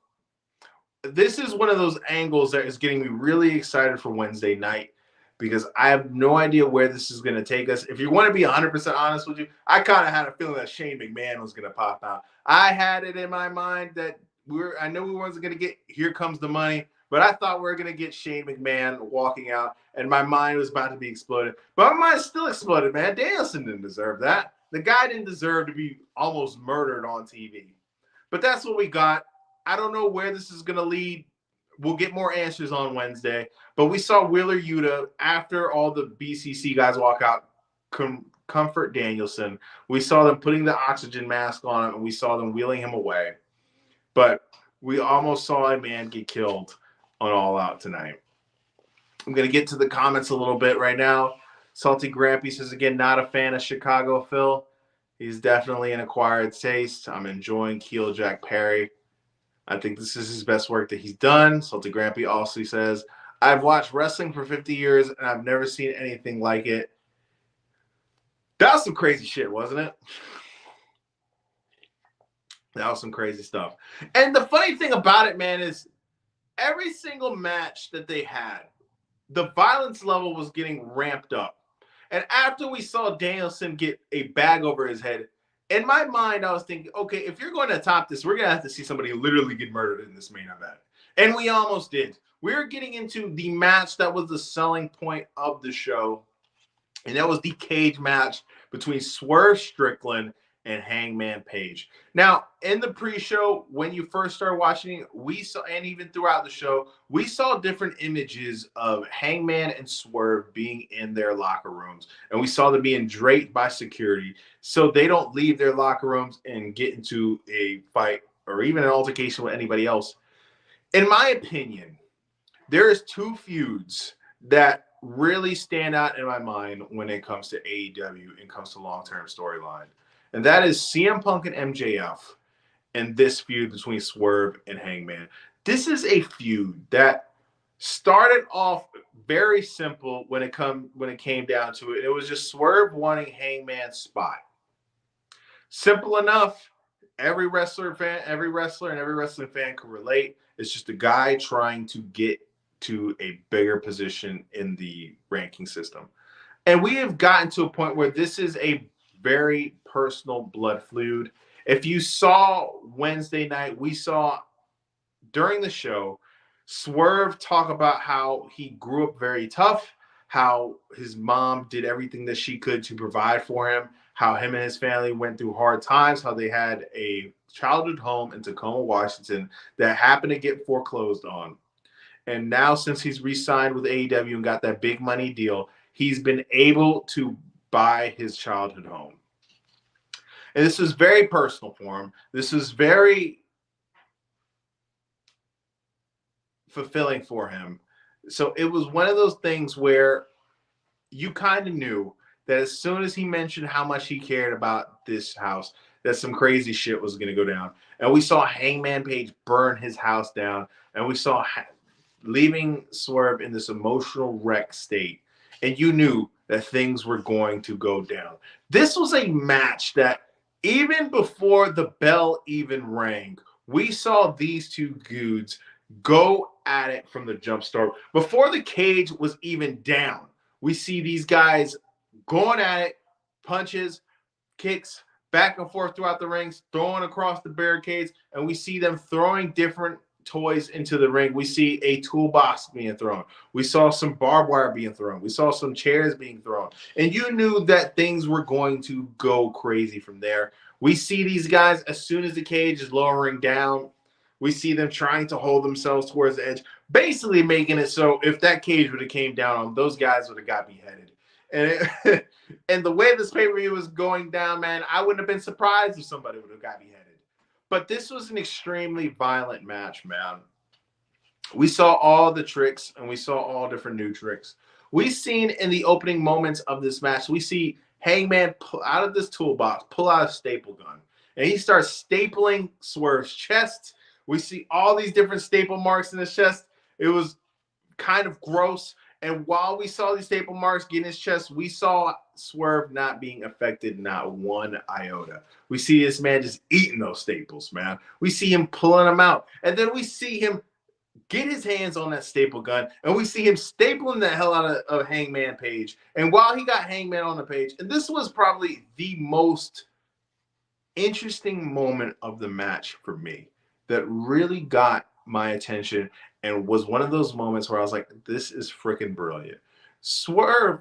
This is one of those angles that is getting me really excited for Wednesday night, because I have no idea where this is going to take us. If you want to be 100% honest with you, I kind of had a feeling that Shane McMahon was going to pop out. I had it in my mind that I knew we wasn't going to get Here Comes the Money, but I thought we were going to get Shane McMahon walking out, and my mind was about to be exploded. But my mind still exploded, man. Danielson didn't deserve that. The guy didn't deserve to be almost murdered on TV. But that's what we got. I don't know where this is going to lead. We'll get more answers on Wednesday. But we saw Wheeler Yuta, after all the BCC guys walk out, comfort Danielson. We saw them putting the oxygen mask on him, and we saw them wheeling him away. But we almost saw a man get killed on All Out tonight. I'm going to get to the comments a little bit right now. Salty Grampy says, again, not a fan of Chicago Phil. He's definitely an acquired taste. I'm enjoying heel Jack Perry. I think this is his best work that he's done. Salty Grampy also says, I've watched wrestling for 50 years, and I've never seen anything like it. That was some crazy shit, wasn't it? That was some crazy stuff. And the funny thing about it, man, is every single match that they had, the violence level was getting ramped up. And after we saw Danielson get a bag over his head, in my mind, I was thinking, okay, if you're going to top this, we're going to have to see somebody literally get murdered in this main event. And we almost did. We're getting into the match that was the selling point of the show. And that was the cage match between Swerve Strickland and Hangman Page. Now, in the pre-show, when you first started watching, we saw, and even throughout the show, we saw different images of Hangman and Swerve being in their locker rooms, and we saw them being draped by security so they don't leave their locker rooms and get into a fight or even an altercation with anybody else. In my opinion, there is two feuds that really stand out in my mind when it comes to AEW and comes to long-term storyline. And that is CM Punk and MJF and this feud between Swerve and Hangman. This is a feud that started off very simple when it came down to it. It was just Swerve wanting Hangman's spot. Simple enough. Every wrestler and every wrestling fan can relate. It's just a guy trying to get to a bigger position in the ranking system. And we have gotten to a point where this is a very personal blood feud. If you saw Wednesday night, we saw during the show Swerve talk about how he grew up very tough, how his mom did everything that she could to provide for him, how him and his family went through hard times, how they had a childhood home in Tacoma, Washington that happened to get foreclosed on. And now, since he's re-signed with AEW and got that big money deal, he's been able to buy his childhood home. And this is very personal for him. This is very fulfilling for him. So it was one of those things where you kind of knew that as soon as he mentioned how much he cared about this house, that some crazy shit was going to go down. And we saw Hangman Page burn his house down, and we saw leaving Swerve in this emotional wreck state. And you knew that things were going to go down. This was a match that even before the bell even rang, we saw these two dudes go at it from the jump start. Before the cage was even down, we see these guys going at it, punches, kicks, back and forth throughout the rings, throwing across the barricades, and we see them throwing different toys into the ring. We see a toolbox being thrown. We saw some barbed wire being thrown. We saw some chairs being thrown. And you knew that things were going to go crazy from there. We see these guys, as soon as the cage is lowering down, we see them trying to hold themselves towards the edge, basically making it so if that cage would have came down on them, those guys would have got beheaded. And and the way this pay-per-view was going down, man, I wouldn't have been surprised if somebody would have got beheaded. But this was an extremely violent match, man. We saw all the tricks, and we saw all different new tricks. We seen in the opening moments of this match, we see Hangman pull out of this toolbox, pull out a staple gun, and he starts stapling Swerve's chest. We see all these different staple marks in his chest. It was kind of gross. And while we saw these staple marks get in his chest, we saw Swerve not being affected, not one iota. We see this man just eating those staples, man. We see him pulling them out. And then we see him get his hands on that staple gun, and we see him stapling the hell out of Hangman Page. And while he got Hangman on the page, and this was probably the most interesting moment of the match for me that really got my attention and was one of those moments where I was like, this is freaking brilliant. Swerve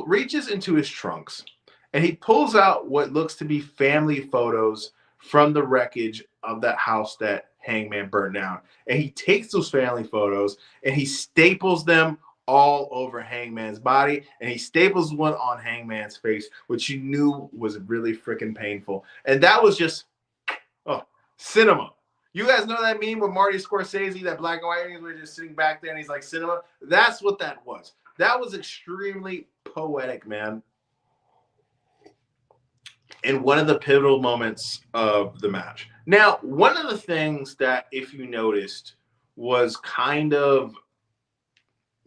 reaches into his trunks, and he pulls out what looks to be family photos from the wreckage of that house that Hangman burned down. And he takes those family photos and he staples them all over Hangman's body, and he staples one on Hangman's face, which you knew was really freaking painful. And that was just, cinema. You guys know that meme with Marty Scorsese, that black and white, where just sitting back there and he's like, cinema? That's what that was. That was extremely poetic, man. And one of the pivotal moments of the match. Now, one of the things that, if you noticed, was kind of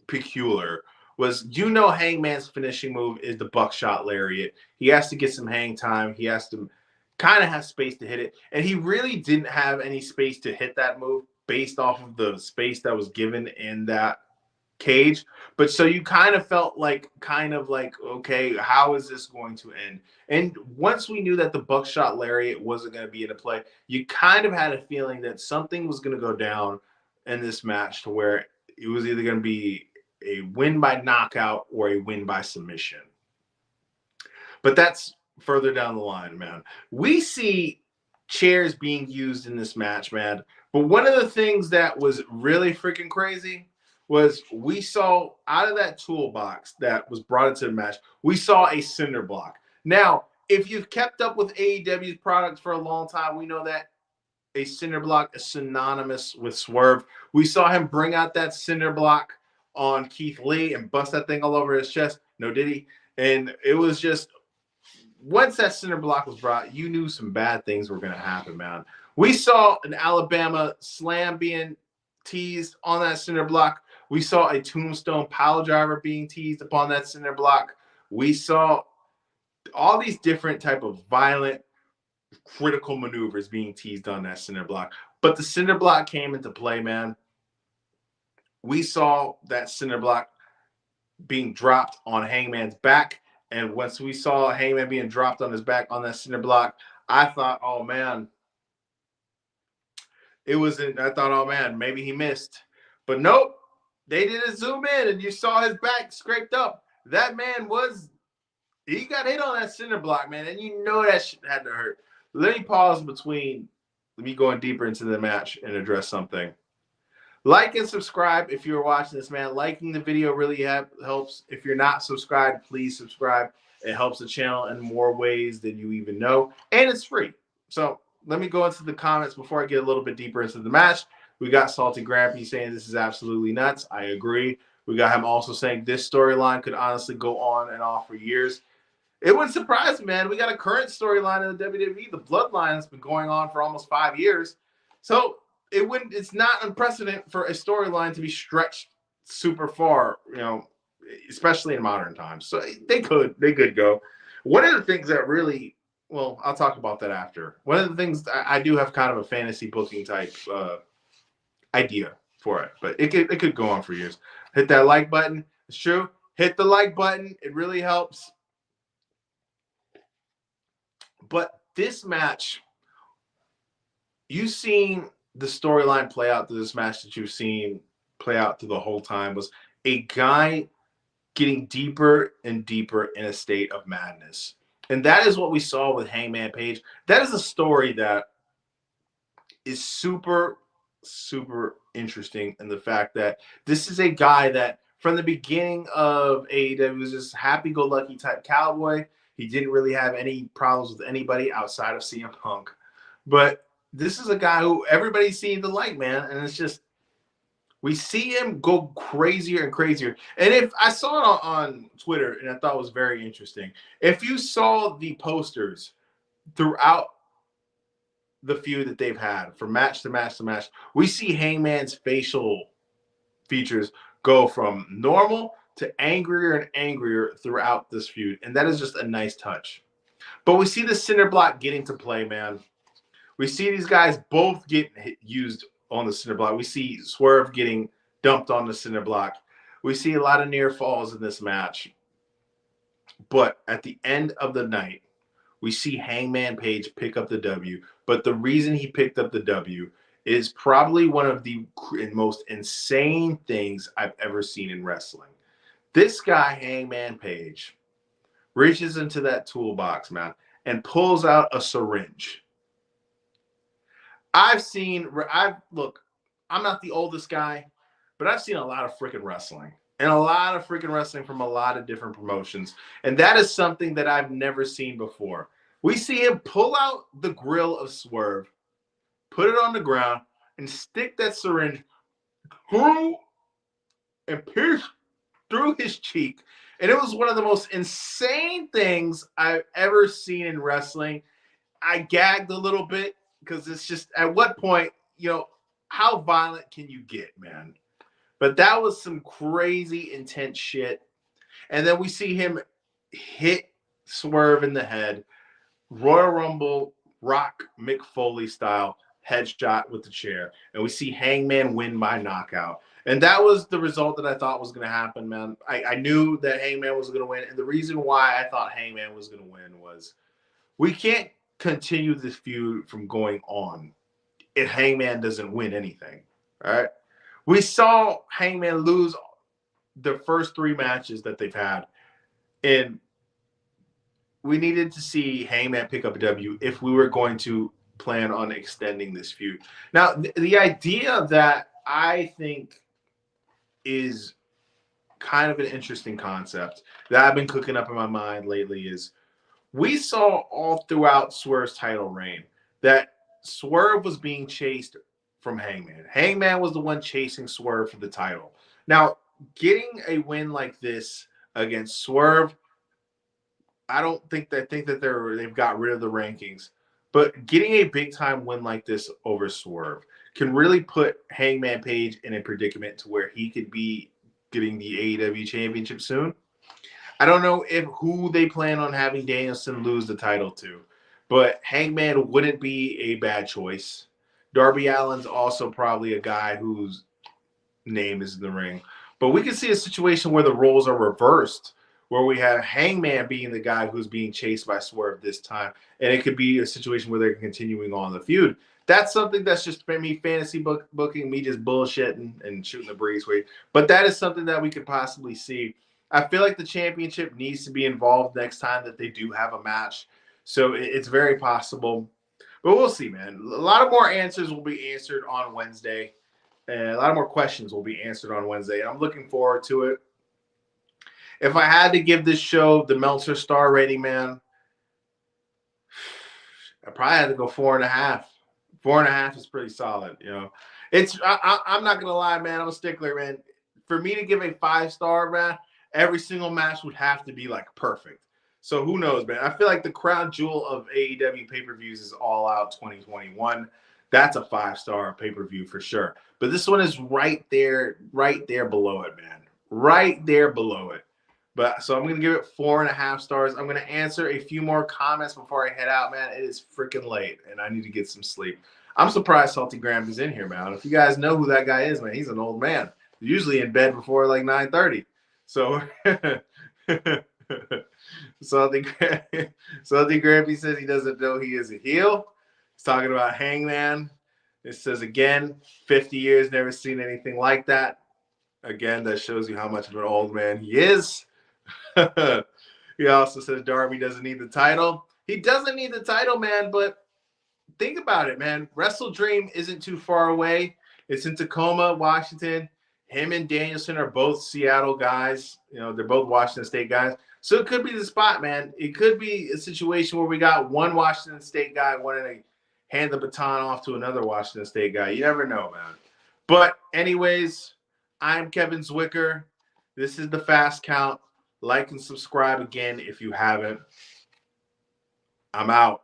peculiar was, Hangman's finishing move is the buckshot lariat. He has to get some hang time. He has to kind of have space to hit it. And he really didn't have any space to hit that move based off of the space that was given in that cage. But so you kind of felt like, okay, how is this going to end? And once we knew that the buckshot lariat wasn't going to be in play, you kind of had a feeling that something was going to go down in this match to where it was either going to be a win by knockout or a win by submission. But that's further down the line, man. We see chairs being used in this match, man. But one of the things that was really freaking crazy was we saw out of that toolbox that was brought into the match, we saw a cinder block. Now, if you've kept up with AEW's products for a long time, we know that a cinder block is synonymous with Swerve. We saw him bring out that cinder block on Keith Lee and bust that thing all over his chest. No, did he? And it was just, once that cinder block was brought, you knew some bad things were going to happen, man. We saw an Alabama slam being teased on that cinder block. We saw a tombstone pile driver being teased upon that cinder block. We saw all these different type of violent, critical maneuvers being teased on that cinder block. But the cinder block came into play, man. We saw that cinder block being dropped on Hangman's back. And once we saw Hangman being dropped on his back on that cinder block, I thought, oh, man. I thought, oh, man, maybe he missed. But nope. They did a zoom in, and you saw his back scraped up. That man he got hit on that cinder block, man, and you know that shit had to hurt. Let me pause between me going deeper into the match and address something. Like and subscribe if you're watching this, man. Liking the video really helps. If you're not subscribed, please subscribe. It helps the channel in more ways than you even know, and it's free. So let me go into the comments before I get a little bit deeper into the match. We got Salty Grampy saying this is absolutely nuts. I agree. We got him also saying this storyline could honestly go on and off for years. It wouldn't surprise me, man. We got a current storyline in the WWE. The Bloodline has been going on for almost 5 years. So it's not unprecedented for a storyline to be stretched super far, especially in modern times. So they could go. One of the things that really, well, I'll talk about that after. One of the things I do have kind of a fantasy booking type idea for it, but it could go on for years. Hit that like button. It's true. Hit the like button. It really helps. But this match, you've seen the storyline play out through this match that you've seen play out through the whole time, was a guy getting deeper and deeper in a state of madness. And that is what we saw with Hangman Page. That is a story that is super, super interesting in the fact that this is a guy that from the beginning of AEW was just happy-go-lucky type cowboy. He didn't really have any problems with anybody outside of CM Punk. But this is a guy who everybody seemed to like, man. And it's just, we see him go crazier and crazier. And if I saw it on Twitter, and I thought it was very interesting. If you saw the posters throughout the feud that they've had from match to match to match, we see Hangman's facial features go from normal to angrier and angrier throughout this feud. And that is just a nice touch. But we see the cinder block getting to play, man. We see these guys both get used on the cinder block. We see Swerve getting dumped on the cinder block. We see a lot of near falls in this match. But at the end of the night, we see Hangman Page pick up the W. But the reason he picked up the W is probably one of the most insane things I've ever seen in wrestling. This guy, Hangman Page, reaches into that toolbox, man, and pulls out a syringe. Look, I'm not the oldest guy, but I've seen a lot of freaking wrestling. And a lot of freaking wrestling from a lot of different promotions. And that is something that I've never seen before. We see him pull out the grill of Swerve, put it on the ground, and stick that syringe through and pierce through his cheek. And it was one of the most insane things I've ever seen in wrestling. I gagged a little bit because it's just, at what point, how violent can you get, man? But that was some crazy, intense shit. And then we see him hit Swerve in the head, Royal Rumble, Rock Mick Foley style headshot with the chair. And we see Hangman win by knockout. And that was the result that I thought was going to happen, man. I knew that Hangman was going to win. And the reason why I thought Hangman was going to win was we can't continue this feud from going on if Hangman doesn't win anything, all right? We saw Hangman lose the first 3 matches that they've had in we needed to see Hangman pick up a W if we were going to plan on extending this feud. Now, the idea that I think is kind of an interesting concept that I've been cooking up in my mind lately is we saw all throughout Swerve's title reign that Swerve was being chased from Hangman. Hangman was the one chasing Swerve for the title. Now, getting a win like this against Swerve, I don't think that they've got rid of the rankings, but getting a big time win like this over Swerve can really put Hangman Page in a predicament to where he could be getting the AEW championship soon. I don't know if who they plan on having Danielson lose the title to, but Hangman wouldn't be a bad choice. Darby Allin's also probably a guy whose name is in the ring. But we can see a situation where the roles are reversed, where we have Hangman being the guy who's being chased by Swerve this time. And it could be a situation where they're continuing on the feud. That's something that's just me fantasy booking, me just bullshitting and shooting the breeze with. But that is something that we could possibly see. I feel like the championship needs to be involved next time that they do have a match. So it's very possible. But we'll see, man. A lot of more answers will be answered on Wednesday. And a lot of more questions will be answered on Wednesday. I'm looking forward to it. If I had to give this show the Meltzer star rating, man, I probably had to go 4.5. 4.5 is pretty solid, you know. I'm not gonna lie, man. I'm a stickler, man. For me to give a 5-star, man, every single match would have to be like perfect. So who knows, man? I feel like the crown jewel of AEW pay-per-views is All Out 2021. That's a 5-star pay-per-view for sure. But this one is right there below it, man. Right there below it. But so I'm gonna give it 4.5 stars. I'm gonna answer a few more comments before I head out, man. It is freaking late and I need to get some sleep. I'm surprised Salty Grams is in here, man. If you guys know who that guy is, man, he's an old man. Usually in bed before like 9:30. So Salty Grampy says he doesn't know he is a heel. He's talking about Hangman. It says again, 50 years, never seen anything like that. Again, that shows you how much of an old man he is. He also says Darby doesn't need the title. He doesn't need the title, man, but think about it, man. Wrestle Dream isn't too far away. It's in Tacoma, Washington. Him and Danielson are both Seattle guys. You know, they're both Washington State guys. So it could be the spot, man. It could be a situation where we got one Washington State guy wanting to hand the baton off to another Washington State guy. You never know, man. But anyways, I'm Kevin Zwicker. This is the Fast Count. Like and subscribe again if you haven't. I'm out.